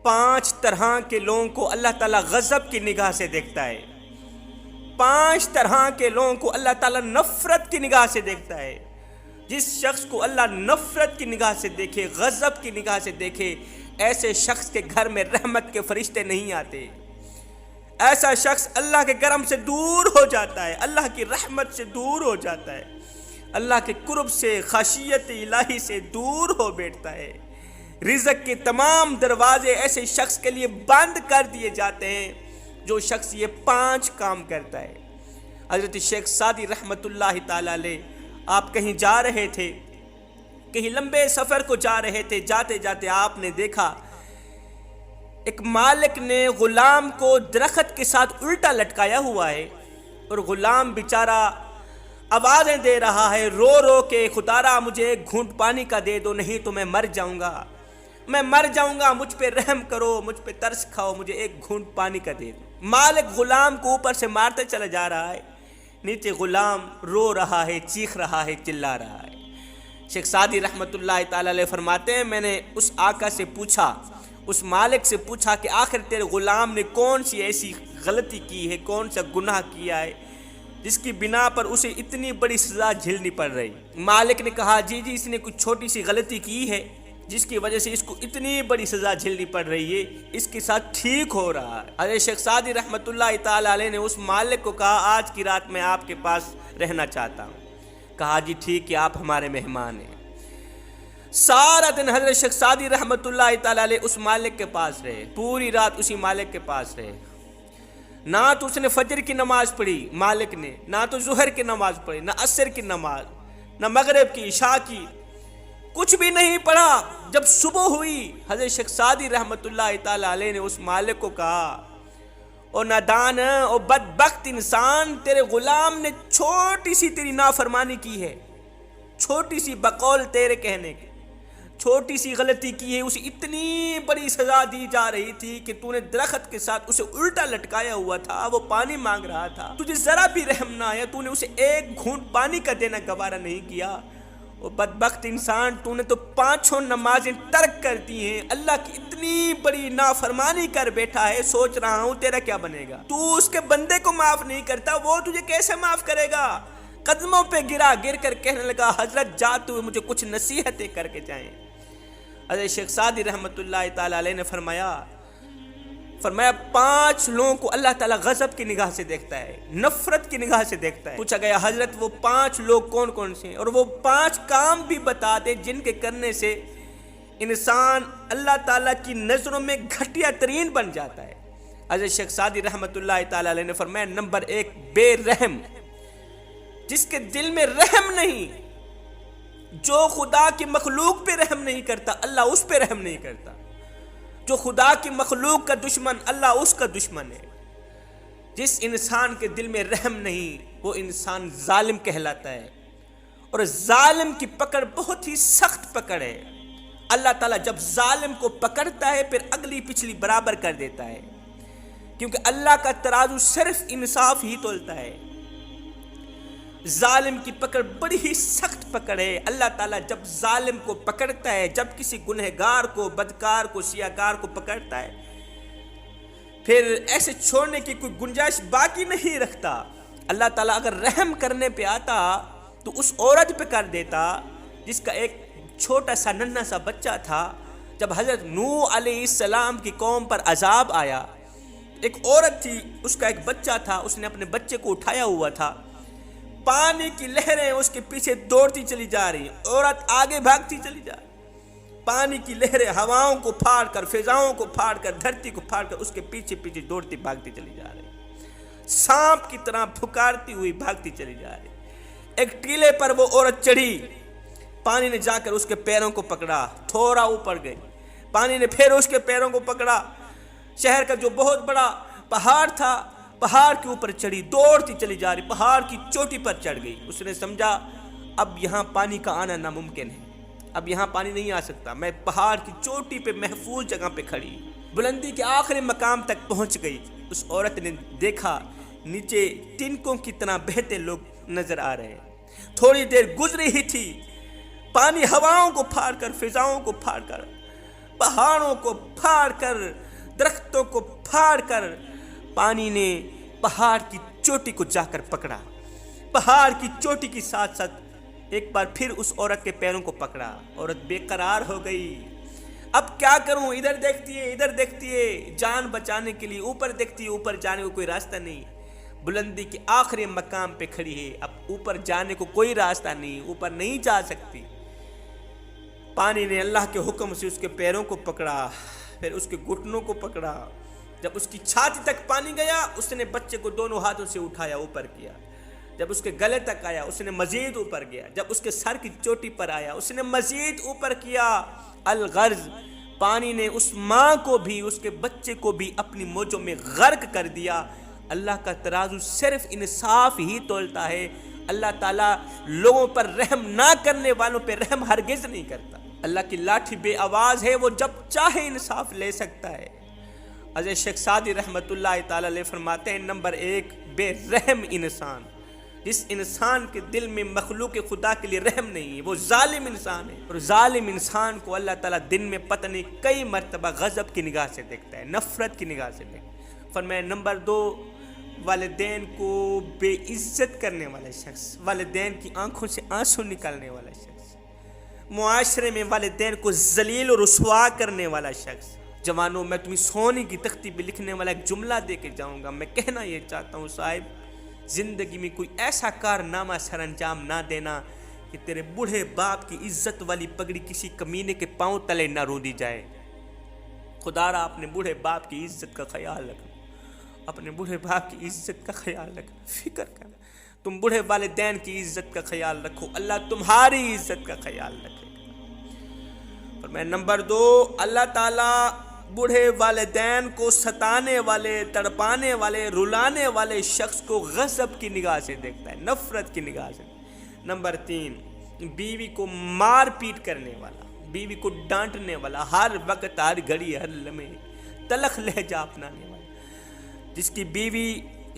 5 طرح کے لوگوں کو اللہ تعالیٰ غضب کی نگاہ سے دیکھتا ہے، 5 طرح کے لوگوں کو اللہ تعالیٰ نفرت کی نگاہ سے دیکھتا ہے۔ جس شخص کو اللہ نفرت کی نگاہ سے دیکھے، غضب کی نگاہ سے دیکھے، ایسے شخص کے گھر میں رحمت کے فرشتے نہیں آتے، ایسا شخص اللہ کے کرم سے دور ہو جاتا ہے، اللہ کی رحمت سے دور ہو جاتا ہے، اللہ کے قرب سے، خشیت الہی سے دور ہو بیٹھتا ہے۔ رزق کے تمام دروازے ایسے شخص کے لیے بند کر دیے جاتے ہیں جو شخص یہ 5 کام کرتا ہے۔ حضرت شیخ سعدی رحمۃ اللہ تعالی علیہ، آپ کہیں جا رہے تھے، کہیں لمبے سفر کو جا رہے تھے، جاتے جاتے آپ نے دیکھا ایک مالک نے غلام کو درخت کے ساتھ الٹا لٹکایا ہوا ہے، اور غلام بیچارہ آوازیں دے رہا ہے رو رو کے، خدارا مجھے ایک گھونٹ پانی کا دے دو، نہیں تو میں مر جاؤں گا، میں مر جاؤں گا، مجھ پہ رحم کرو، مجھ پہ ترس کھاؤ، مجھے ایک گھونٹ پانی کا دے دو۔ مالک غلام کو اوپر سے مارتے چلا جا رہا ہے، نیچے غلام رو رہا ہے، چیخ رہا ہے، چلا رہا ہے۔ شیخ سعدی رحمۃ اللہ تعالی علیہ فرماتے ہیں، میں نے اس آقا سے پوچھا، اس مالک سے پوچھا کہ آخر تیرے غلام نے کون سی ایسی غلطی کی ہے، کون سا گناہ کیا ہے جس کی بنا پر اسے اتنی بڑی سزا جھیلنی پڑ رہی؟ مالک نے کہا جی اس نے کچھ چھوٹی سی غلطی کی ہے جس کی وجہ سے اس کو اتنی بڑی سزا جھیلنی پڑ رہی ہے، اس کے ساتھ ٹھیک ہو رہا ہے۔ حضرت شیخ سعدی رحمۃ اللہ تعالی علیہ نے اس مالک کو کہا آج کی رات میں آپ کے پاس رہنا چاہتا ہوں۔ کہا جی ٹھیک ہے، آپ ہمارے مہمان ہیں۔ سارا دن حضرت شیخ سعدی رحمۃ اللہ تعالی علیہ اس مالک کے پاس رہے، پوری رات اسی مالک کے پاس رہے۔ نہ تو اس نے فجر کی نماز پڑھی مالک نے، نہ تو ظہر کی نماز پڑھی، نہ عصر کی نماز، نہ مغرب کی، عشاء کی، کچھ بھی نہیں پڑھا۔ جب صبح ہوئی حضرت شیخ سعدی رحمۃ اللہ تعالی علیہ نے اس مالک کو کہا او نادان او بدبخت انسان، تیرے غلام نے چھوٹی سی تیری نافرمانی کی ہے، چھوٹی سی بقول تیرے کہنے کی چھوٹی سی غلطی کی ہے، اسے اتنی بڑی سزا دی جا رہی تھی کہ تو نے درخت کے ساتھ اسے الٹا لٹکایا ہوا تھا، وہ پانی مانگ رہا تھا، تجھے ذرا بھی رحم نہ آیا، تو نے اسے ایک گھونٹ پانی کا دینا گوارا نہیں کیا۔ وہ بدبخت انسان، تو نے تو 5 نمازیں ترک کر دی ہیں، اللہ کی اتنی بڑی نافرمانی کر بیٹھا ہے، سوچ رہا ہوں تیرا کیا بنے گا۔ تو اس کے بندے کو معاف نہیں کرتا، وہ تجھے کیسے معاف کرے گا؟ قدموں پہ گر کر کہنے لگا حضرت جاتے ہوئے مجھے کچھ نصیحتیں کر کے جائیں۔ حضرت شیخ سعدی رحمۃ اللہ تعالی علیہ نے فرمایا 5 لوگوں کو اللہ تعالیٰ غضب کی نگاہ سے دیکھتا ہے، نفرت کی نگاہ سے دیکھتا ہے۔ پوچھا گیا حضرت وہ 5 لوگ کون کون سے ہیں، اور وہ 5 کام بھی بتا دے جن کے کرنے سے انسان اللہ تعالیٰ کی نظروں میں گھٹیا ترین بن جاتا ہے۔ حضرت شیخ سعدی رحمۃ اللہ تعالی علیہ نے فرمایا نمبر 1 بے رحم، جس کے دل میں رحم نہیں، جو خدا کی مخلوق پہ رحم نہیں کرتا اللہ اس پہ رحم نہیں کرتا، جو خدا کی مخلوق کا دشمن اللہ اس کا دشمن ہے۔ جس انسان کے دل میں رحم نہیں وہ انسان ظالم کہلاتا ہے، اور ظالم کی پکڑ بہت ہی سخت پکڑ ہے۔ اللہ تعالیٰ جب ظالم کو پکڑتا ہے پھر اگلی پچھلی برابر کر دیتا ہے، کیونکہ اللہ کا ترازو صرف انصاف ہی تولتا ہے۔ ظالم کی پکڑ بڑی ہی سخت پکڑ ہے۔ اللہ تعالیٰ جب ظالم کو پکڑتا ہے، جب کسی گنہگار کو، بدکار کو، سیاکار کو پکڑتا ہے، پھر ایسے چھوڑنے کی کوئی گنجائش باقی نہیں رکھتا۔ اللہ تعالیٰ اگر رحم کرنے پہ آتا تو اس عورت پہ کر دیتا جس کا ایک چھوٹا سا ننھا سا بچہ تھا۔ جب حضرت نوح علیہ السلام کی قوم پر عذاب آیا، ایک عورت تھی، اس کا ایک بچہ تھا، اس نے اپنے بچے کو اٹھایا ہوا تھا، پانی کی لہریں اس کے پیچھے دوڑتی چلی جا رہی، عورت آگے بھاگتی چلی جا رہی، پانی کی لہریں ہواؤں کو پھاڑ کر، فضاؤں کو پھاڑ کر، دھرتی کو پھاڑ کر اس کے پیچھے پیچھے دوڑتی بھاگتی چلی جا رہی، سانپ کی طرح پھکارتی ہوئی بھاگتی چلی جا رہی۔ ایک ٹیلے پر وہ عورت چڑھی، پانی نے جا کر اس کے پیروں کو پکڑا، تھوڑا اوپر گئی، پانی نے پھر اس کے پیروں کو پکڑا، شہر کا جو بہت بڑا پہاڑ تھا، پہاڑ کے اوپر چڑھی، دوڑتی چلی جا رہی، پہاڑ کی چوٹی پر چڑھ گئی۔ اس نے سمجھا اب یہاں پانی کا آنا ناممکن ہے، اب یہاں پانی نہیں آ سکتا، میں پہاڑ کی چوٹی پہ محفوظ جگہ پہ کھڑی، بلندی کے آخری مقام تک پہنچ گئی۔ اس عورت نے دیکھا نیچے تنکوں کی طرح بہتے لوگ نظر آ رہے ہیں، تھوڑی دیر گزری ہی تھی، پانی ہواؤں کو پھاڑ کر، فضاؤں کو پھاڑ کر پہاڑوں کو پھاڑ کر، درختوں کو پھاڑ کر پانی نے پہاڑ کی چوٹی کو جا کر پکڑا، پہاڑ کی چوٹی کے ساتھ ساتھ ایک بار پھر اس عورت کے پیروں کو پکڑا۔ عورت بے قرار ہو گئی، اب کیا کروں؟ ادھر دیکھتی ہے ادھر دیکھتی ہے، جان بچانے کے لیے اوپر دیکھتی ہے، اوپر جانے کو کوئی راستہ نہیں، بلندی کے آخری مقام پہ کھڑی ہے، اب اوپر جانے کو کوئی راستہ نہیں، اوپر نہیں جا سکتی۔ پانی نے اللہ کے حکم سے اس کے پیروں کو پکڑا، پھر اس کے گھٹنوں کو پکڑا، جب اس کی چھاتی تک پانی گیا اس نے بچے کو دونوں ہاتھوں سے اٹھایا، اوپر کیا، جب اس کے گلے تک آیا اس نے مزید اوپر کیا، جب اس کے سر کی چوٹی پر آیا اس نے مزید اوپر کیا۔ الغرض پانی نے اس ماں کو بھی اس کے بچے کو بھی اپنی موجوں میں غرق کر دیا۔ اللہ کا ترازو صرف انصاف ہی تولتا ہے، اللہ تعالیٰ لوگوں پر رحم نہ کرنے والوں پہ رحم ہرگز نہیں کرتا۔ اللہ کی لاٹھی بے آواز ہے، وہ جب چاہے انصاف لے سکتا ہے۔ حضرت شیخ سعدی رحمۃ اللہ تعالیٰ علیہ فرماتے ہیں، نمبر 1 بے رحم انسان، جس انسان کے دل میں مخلوق خدا کے لیے رحم نہیں ہے وہ ظالم انسان ہے، اور ظالم انسان کو اللہ تعالیٰ دن میں پتہ نہیں کئی مرتبہ غضب کی نگاہ سے دیکھتا ہے، نفرت کی نگاہ سے دیکھتا ہے۔ فرمایا نمبر 2 والدین کو بے عزت کرنے والا شخص، والدین کی آنکھوں سے آنسو نکالنے والا شخص، معاشرے میں والدین کو ذلیل و رسوا کرنے والا شخص۔ جوانوں، میں تمہیں سونے کی تختی پہ لکھنے والا ایک جملہ دے کے جاؤں گا، میں کہنا یہ چاہتا ہوں صاحب، زندگی میں کوئی ایسا کارنامہ سر انجام نہ دینا کہ تیرے بوڑھے باپ کی عزت والی پگڑی کسی کمینے کے پاؤں تلے نہ رونی جائے۔ خدا را اپنے بوڑھے باپ کی عزت کا خیال رکھنا، اپنے بوڑھے باپ کی عزت کا خیال رکھنا، فکر کرنا، تم بوڑھے والدین کی عزت کا خیال رکھو، اللہ تمہاری عزت کا خیال رکھے گا۔ اور میں نمبر 2 اللہ تعالیٰ بوڑھے والدین کو ستانے والے، تڑپانے والے، رلانے والے شخص کو غضب کی نگاہ سے دیکھتا ہے، نفرت کی نگاہ سے۔ نمبر 3 بیوی کو مار پیٹ کرنے والا، بیوی کو ڈانٹنے والا، ہر وقت ہر گھڑی ہر لمحے تلخ لہجہ اپنانے والا، جس کی بیوی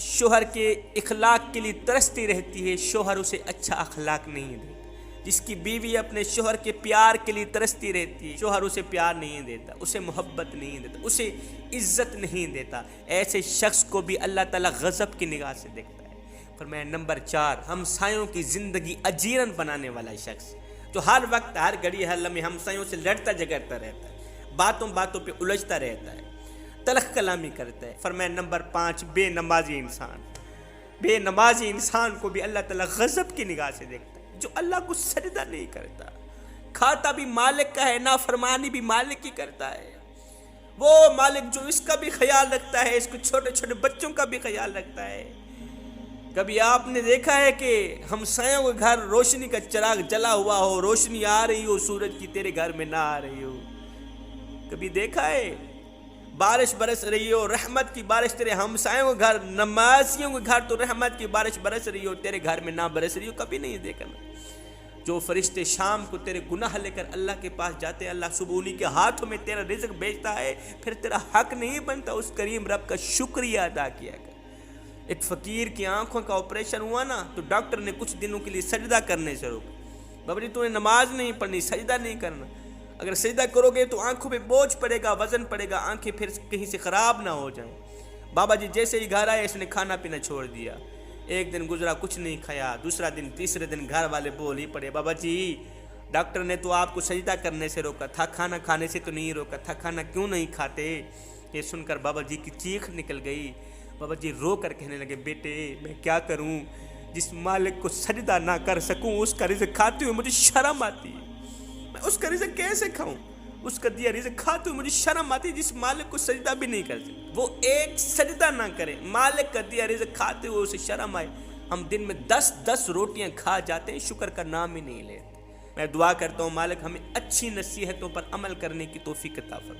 شوہر کے اخلاق کے لیے ترستی رہتی ہے، شوہر اسے اچھا اخلاق نہیں دیتا، جس کی بیوی اپنے شوہر کے پیار کے لیے ترستی رہتی ہے، شوہر اسے پیار نہیں دیتا، اسے محبت نہیں دیتا، اسے عزت نہیں دیتا، ایسے شخص کو بھی اللہ تعالیٰ غضب کی نگاہ سے دیکھتا ہے۔ فرمایا نمبر 4 ہمسایوں کی زندگی اجیرن بنانے والا شخص، جو ہر وقت ہر گھڑی ہر لمحے ہمسایوں سے لڑتا جھگڑتا رہتا ہے، باتوں باتوں پہ الجھتا رہتا ہے، تلخ کلامی کرتا ہے۔ فرمایا نمبر 5 بے نمازی انسان، بے نمازی انسان کو بھی اللہ تعالیٰ غضب کی نگاہ سے دیکھتا ہے، جو اللہ کو سجدہ نہیں کرتا، کھاتا بھی مالک کا ہے، نافرمانی بھی مالک کی کرتا ہے، وہ مالک جو اس کا بھی خیال رکھتا ہے، اس کو چھوٹے چھوٹے بچوں کا بھی خیال رکھتا ہے۔ کبھی آپ نے دیکھا ہے کہ ہمسایوں کے گھر روشنی کا چراغ جلا ہوا ہو، روشنی آ رہی ہو سورج کی، تیرے گھر میں نہ آ رہی ہو؟ کبھی دیکھا ہے بارش برس رہی ہو، رحمت کی بارش تیرے ہمسایوں کے گھر، نمازیوں کے گھر تو رحمت کی بارش برس رہی ہو، تیرے گھر میں نہ برس رہی ہو؟ کبھی نہیں دیکھا۔ جو فرشتے شام کو تیرے گناہ لے کر اللہ کے پاس جاتے ہیں، اللہ صبح انہی کے ہاتھوں میں تیرا رزق بھیجتا ہے، پھر تیرا حق نہیں بنتا اس کریم رب کا شکریہ ادا کیا کر۔ ایک فقیر کی آنکھوں کا آپریشن ہوا نا، تو ڈاکٹر نے کچھ دنوں کے لیے سجدہ کرنے سے روکا، بابا جی تو نے نماز نہیں پڑھنی، سجدہ نہیں کرنا، اگر سجدہ کرو گے تو آنکھوں پہ بوجھ پڑے گا، وزن پڑے گا، آنکھیں پھر کہیں سے خراب نہ ہو جائیں۔ بابا جی جیسے ہی گھر آئے اس نے کھانا پینا چھوڑ دیا، ایک دن گزرا کچھ نہیں کھایا، دوسرا دن، تیسرے دن گھر والے بول ہی پڑے، بابا جی ڈاکٹر نے تو آپ کو سجدہ کرنے سے روکا تھا، کھانا کھانے سے تو نہیں روکا تھا، کھانا کیوں نہیں کھاتے؟ یہ سن کر بابا جی کی چیخ نکل گئی، بابا جی رو کر کہنے لگے، بیٹے میں کیا کروں، جس مالک کو سجدہ نہ کر سکوں اس کا رزق کھاتے ہوئے مجھے شرم آتی ہے، میں اس کا رزق کیسے کھاؤں، اس کا دیا رزق کھاتے ہوئے مجھے شرم آتی ہے، جس مالک کو سجدہ بھی نہیں کر سکتے، وہ ایک سجدہ نہ کرے، مالک کا دیا رزق کھاتے ہوئے اسے شرم آئے۔ ہم دن میں 10 روٹیاں کھا جاتے ہیں، شکر کا نام ہی نہیں لیتے۔ میں دعا کرتا ہوں مالک ہمیں اچھی نصیحتوں پر عمل کرنے کی توفیق عطا فرمائے۔